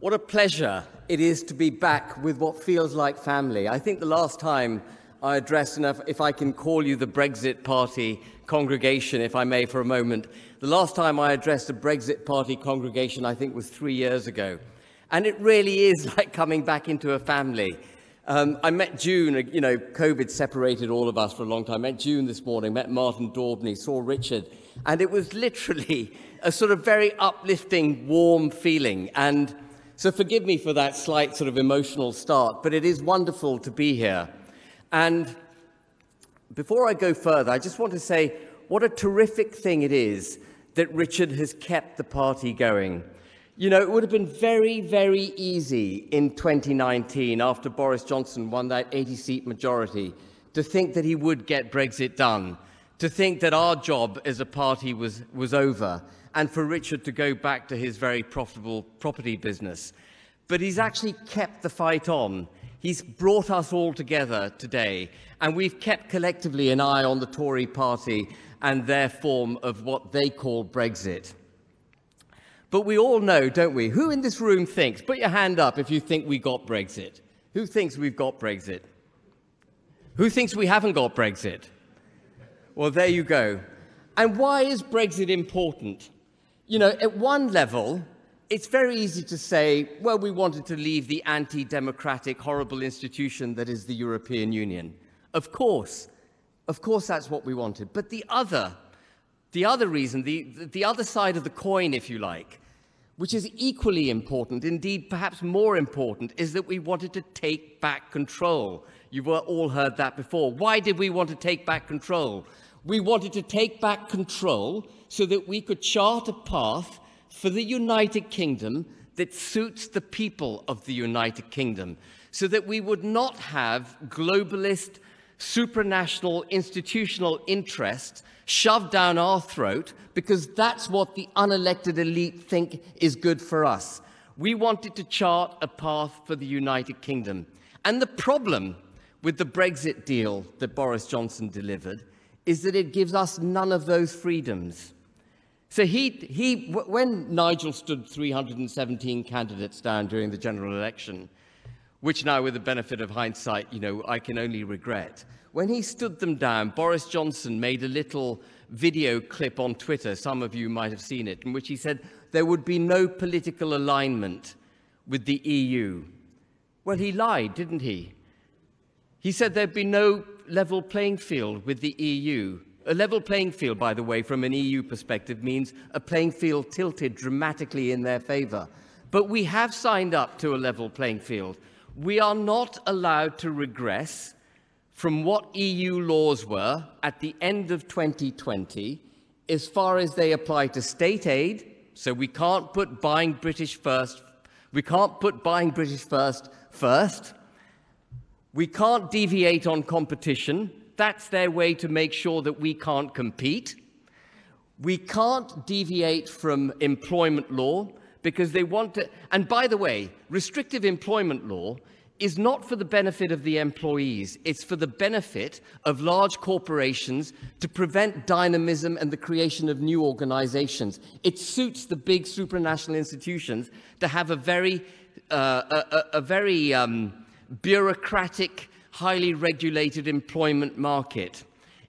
What a pleasure it is to be back with what feels like family. I think the last time I addressed, and if I can call you the Brexit Party congregation, if I may, for a moment, the last time I addressed a Brexit Party congregation, I think, was 3 years ago. And it really is like coming back into a family. I met June, COVID separated all of us for a long time. I met June this morning, met Martin Daubney, saw Richard, and it was literally a sort of very uplifting, warm feeling. And so forgive me for that slight sort of emotional start, but it is wonderful to be here. And before I go further, I just want to say what a terrific thing it is that Richard has kept the party going. You know, it would have been very, very easy in 2019, after Boris Johnson won that 80-seat majority, to think that he would get Brexit done, to think that our job as a party was over, and for Richard to go back to his very profitable property business. But he's actually kept the fight on. He's brought us all together today, and we've kept collectively an eye on the Tory party and their form of what they call Brexit. But we all know, don't we? Who in this room thinks, put your hand up if you think we got Brexit. Who thinks we've got Brexit? Who thinks we haven't got Brexit? Well, there you go. And why is Brexit important? You know, at one level, it's very easy to say, well, we wanted to leave the anti-democratic, horrible institution that is the European Union. Of course that's what we wanted. But the other reason, the other side of the coin, if you like, which is equally important, indeed perhaps more important, is that we wanted to take back control. You've all heard that before. Why did we want to take back control? We wanted to take back control so that we could chart a path for the United Kingdom that suits the people of the United Kingdom, so that we would not have globalist, supranational, institutional interests shoved down our throat because that's what the unelected elite think is good for us. We wanted to chart a path for the United Kingdom. And the problem with the Brexit deal that Boris Johnson delivered is that it gives us none of those freedoms. So when Nigel stood 317 candidates down during the general election, which now with the benefit of hindsight, I can only regret. When he stood them down, Boris Johnson made a little video clip on Twitter, some of you might have seen it, in which he said there would be no political alignment with the EU. Well, he lied, didn't he? He said there'd be no level playing field with the EU. A level playing field, by the way, from an EU perspective, means a playing field tilted dramatically in their favor. But we have signed up to a level playing field. We are not allowed to regress from what EU laws were at the end of 2020 as far as they apply to state aid. So we can't put buying British first. We can't put buying British first. We can't deviate on competition. That's their way to make sure that we can't compete. We can't deviate from employment law because they want to. And by the way, restrictive employment law is not for the benefit of the employees. It's for the benefit of large corporations to prevent dynamism and the creation of new organizations. It suits the big supranational institutions to have a very bureaucratic, highly regulated employment market.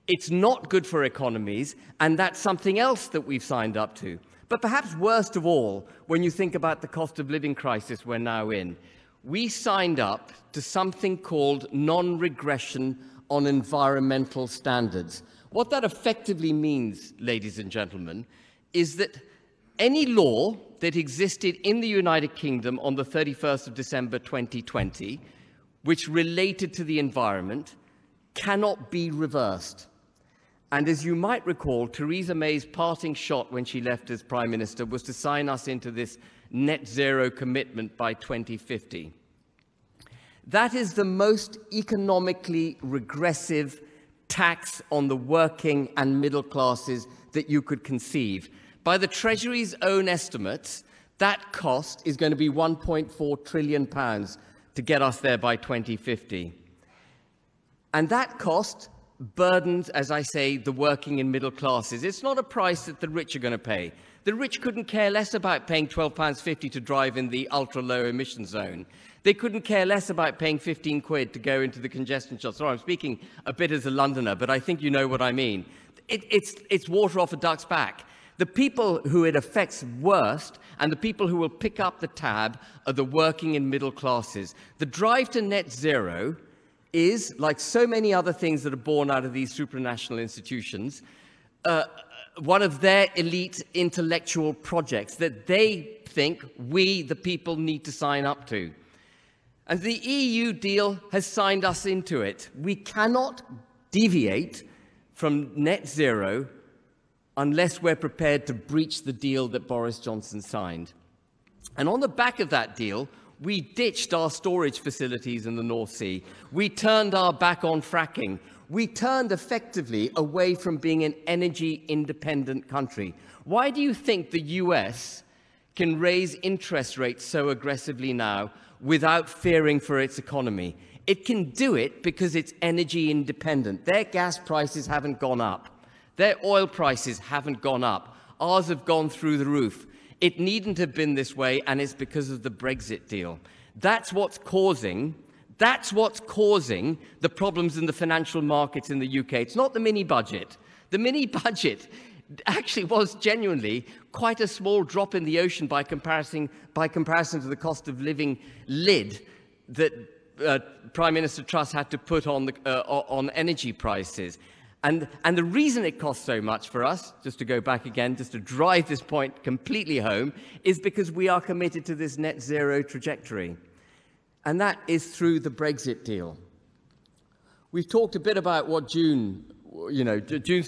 It's not good for economies, and that's something else that we've signed up to. But perhaps worst of all, when you think about the cost of living crisis we're now in, we signed up to something called non-regression on environmental standards. What that effectively means, ladies and gentlemen, is that any law that existed in the United Kingdom on the 31st of December 2020, which related to the environment, cannot be reversed. And as you might recall, Theresa May's parting shot when she left as Prime Minister was to sign us into this net zero commitment by 2050. That is the most economically regressive tax on the working and middle classes that you could conceive. By the Treasury's own estimates, that cost is going to be £1.4 trillion to get us there by 2050. And that cost burdens, as I say, the working and middle classes. It's not a price that the rich are going to pay. The rich couldn't care less about paying £12.50 to drive in the ultra-low emission zone. They couldn't care less about paying 15 quid to go into the congestion charge. Sorry, I'm speaking a bit as a Londoner, but I think you know what I mean. It's water off a duck's back. The people who it affects worst and the people who will pick up the tab are the working and middle classes. The drive to net zero is, like so many other things that are born out of these supranational institutions, one of their elite intellectual projects that they think we, the people, need to sign up to. And the EU deal has signed us into it. We cannot deviate from net zero unless we're prepared to breach the deal that Boris Johnson signed. And on the back of that deal, we ditched our storage facilities in the North Sea. We turned our back on fracking. We turned effectively away from being an energy-independent country. Why do you think the US can raise interest rates so aggressively now without fearing for its economy? It can do it because it's energy independent. Their gas prices haven't gone up. Their oil prices haven't gone up. Ours have gone through the roof. It needn't have been this way, and it's because of the Brexit deal. That's what's causing the problems in the financial markets in the UK. It's not the mini budget. The mini budget actually was genuinely quite a small drop in the ocean by comparison to the cost of living lid that Prime Minister Truss had to put on energy prices. And the reason it costs so much for us, just to go back again, just to drive this point completely home, is because we are committed to this net zero trajectory. And that is through the Brexit deal. We've talked a bit about what June's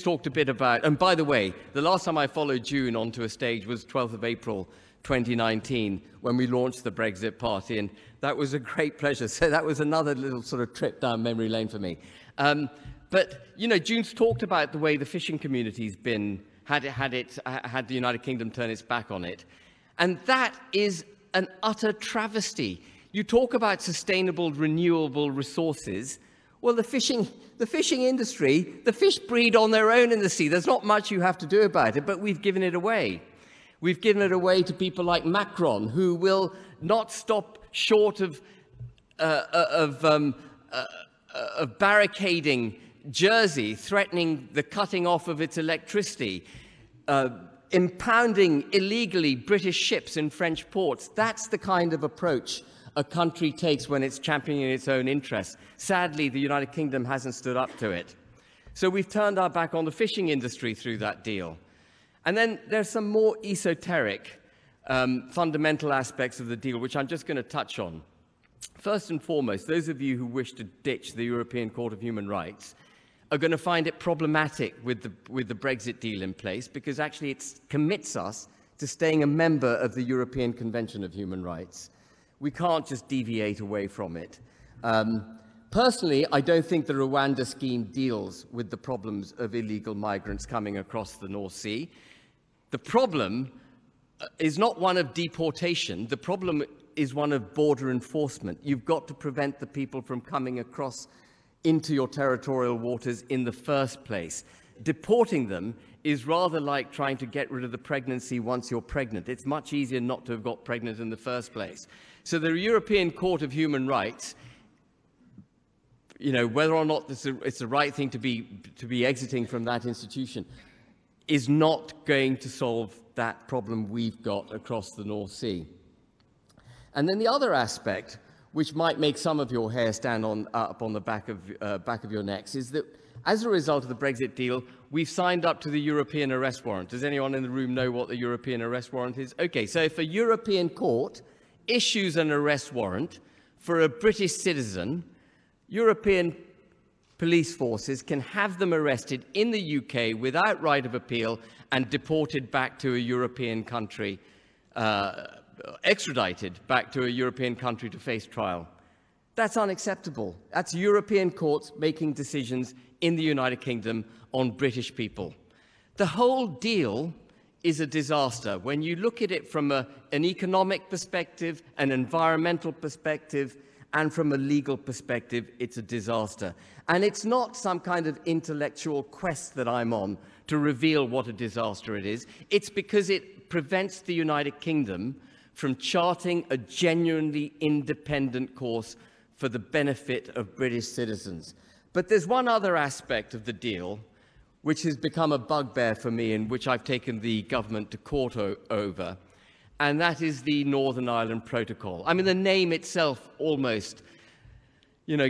talked a bit about, and by the way, the last time I followed June onto a stage was 12th of April 2019, when we launched the Brexit Party, and that was a great pleasure. So that was another little sort of trip down memory lane for me. But, June's talked about the way the fishing community's had the United Kingdom turn its back on it. And that is an utter travesty. You talk about sustainable, renewable resources. Well, the fishing industry, the fish breed on their own in the sea. There's not much you have to do about it, but we've given it away. We've given it away to people like Macron, who will not stop short of barricading Jersey, threatening the cutting off of its electricity, impounding illegally British ships in French ports. That's the kind of approach a country takes when it's championing its own interests. Sadly, the United Kingdom hasn't stood up to it. So we've turned our back on the fishing industry through that deal. And then there's some more esoteric, fundamental aspects of the deal, which I'm just going to touch on. First and foremost, those of you who wish to ditch the European Court of Human Rights are going to find it problematic with the Brexit deal in place, because actually it commits us to staying a member of the European Convention of Human Rights. We can't just deviate away from it. Personally, I don't think the Rwanda scheme deals with the problems of illegal migrants coming across the North Sea. The problem is not one of deportation. The problem is one of border enforcement. You've got to prevent the people from coming across into your territorial waters in the first place. Deporting them is rather like trying to get rid of the pregnancy once you're pregnant. It's much easier not to have got pregnant in the first place. So the European Court of Human Rights, whether or not it's the right thing to be exiting from that institution, is not going to solve that problem we've got across the North Sea. And then the other aspect, which might make some of your hair stand up on the back of your necks, is that as a result of the Brexit deal, we've signed up to the European Arrest Warrant. Does anyone in the room know what the European Arrest Warrant is? Okay, so if a European court issues an arrest warrant for a British citizen, European police forces can have them arrested in the UK without right of appeal and deported back to a European country, extradited back to a European country to face trial. That's unacceptable. That's European courts making decisions in the United Kingdom on British people. The whole deal is a disaster. When you look at it from an economic perspective, an environmental perspective, and from a legal perspective, it's a disaster. And it's not some kind of intellectual quest that I'm on to reveal what a disaster it is. It's because it prevents the United Kingdom from charting a genuinely independent course for the benefit of British citizens. But there's one other aspect of the deal which has become a bugbear for me and which I've taken the government to court over, and that is the Northern Ireland Protocol. I mean, the name itself almost,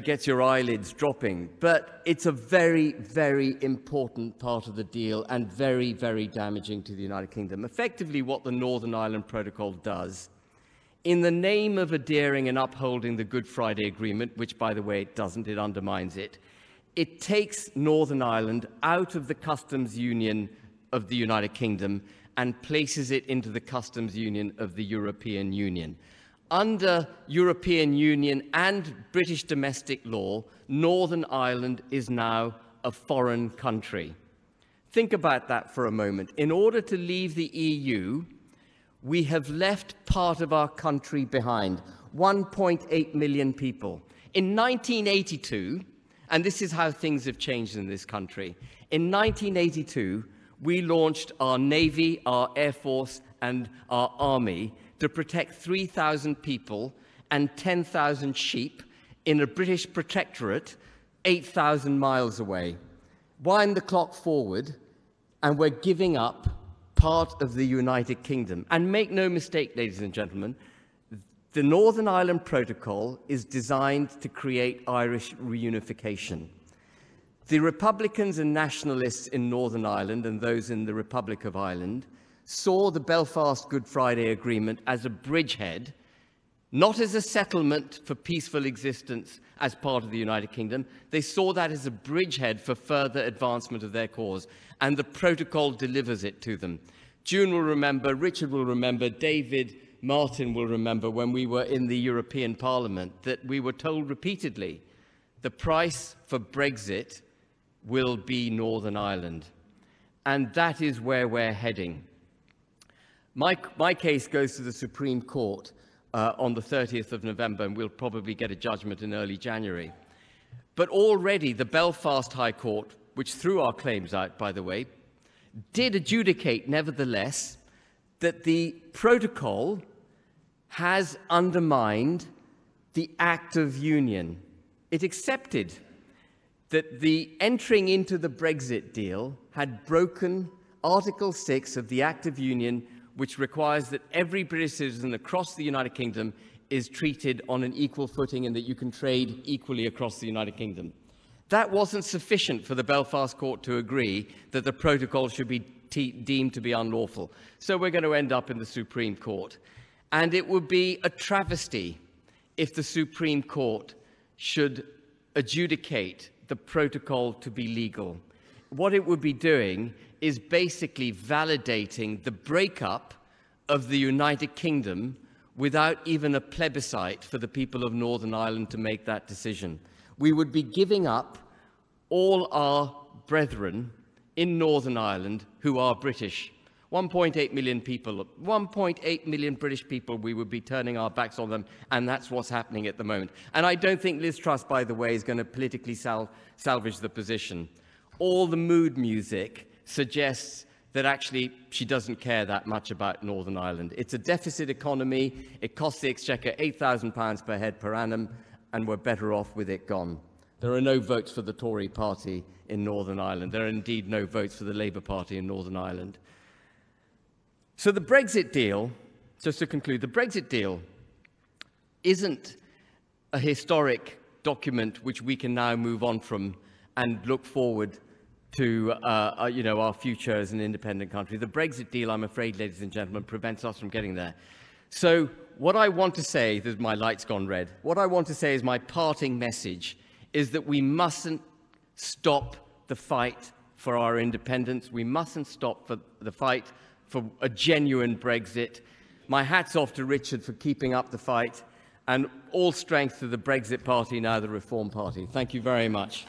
gets your eyelids dropping, but it's a very, very important part of the deal and very, very damaging to the United Kingdom. Effectively, what the Northern Ireland Protocol does, in the name of adhering and upholding the Good Friday Agreement, which, by the way, it doesn't, it undermines it, it takes Northern Ireland out of the customs union of the United Kingdom and places it into the customs union of the European Union. Under European Union and British domestic law, Northern Ireland is now a foreign country. Think about that for a moment. In order to leave the EU, we have left part of our country behind, 1.8 million people. In 1982, and this is how things have changed in this country, in 1982, we launched our Navy, our Air Force, and our Army to protect 3,000 people and 10,000 sheep in a British protectorate 8,000 miles away. Wind the clock forward, and we're giving up part of the United Kingdom. And make no mistake, ladies and gentlemen, the Northern Ireland Protocol is designed to create Irish reunification. The Republicans and nationalists in Northern Ireland and those in the Republic of Ireland saw the Belfast Good Friday Agreement as a bridgehead, not as a settlement for peaceful existence as part of the United Kingdom. They saw that as a bridgehead for further advancement of their cause, and the protocol delivers it to them. June will remember, Richard will remember, David, Martin will remember when we were in the European Parliament that we were told repeatedly the price for Brexit will be Northern Ireland. And that is where we're heading. My case goes to the Supreme Court on the 30th of November, and we'll probably get a judgment in early January. But already the Belfast High Court, which threw our claims out, by the way, did adjudicate, nevertheless, that the protocol has undermined the Act of Union. It accepted that the entering into the Brexit deal had broken Article 6 of the Act of Union, which requires that every British citizen across the United Kingdom is treated on an equal footing and that you can trade equally across the United Kingdom. That wasn't sufficient for the Belfast Court to agree that the protocol should be deemed to be unlawful. So we're going to end up in the Supreme Court. And it would be a travesty if the Supreme Court should adjudicate the protocol to be legal. What it would be doing is basically validating the breakup of the United Kingdom without even a plebiscite for the people of Northern Ireland to make that decision. We would be giving up all our brethren in Northern Ireland who are British. 1.8 million people, 1.8 million British people, we would be turning our backs on them, and that's what's happening at the moment. And I don't think Liz Truss, by the way, is going to politically salvage the position. All the mood music suggests that actually she doesn't care that much about Northern Ireland. It's a deficit economy, it costs the Exchequer £8,000 per head per annum, and we're better off with it gone. There are no votes for the Tory party in Northern Ireland. There are indeed no votes for the Labour Party in Northern Ireland. So the Brexit deal, just to conclude, the Brexit deal isn't a historic document which we can now move on from and look forward to our future as an independent country. The Brexit deal, I'm afraid, ladies and gentlemen, prevents us from getting there. So what I want to say, my light's gone red, what I want to say is my parting message is that we mustn't stop the fight for our independence. We mustn't stop for the fight for a genuine Brexit. My hat's off to Richard for keeping up the fight, and all strength to the Brexit Party, now the Reform Party. Thank you very much.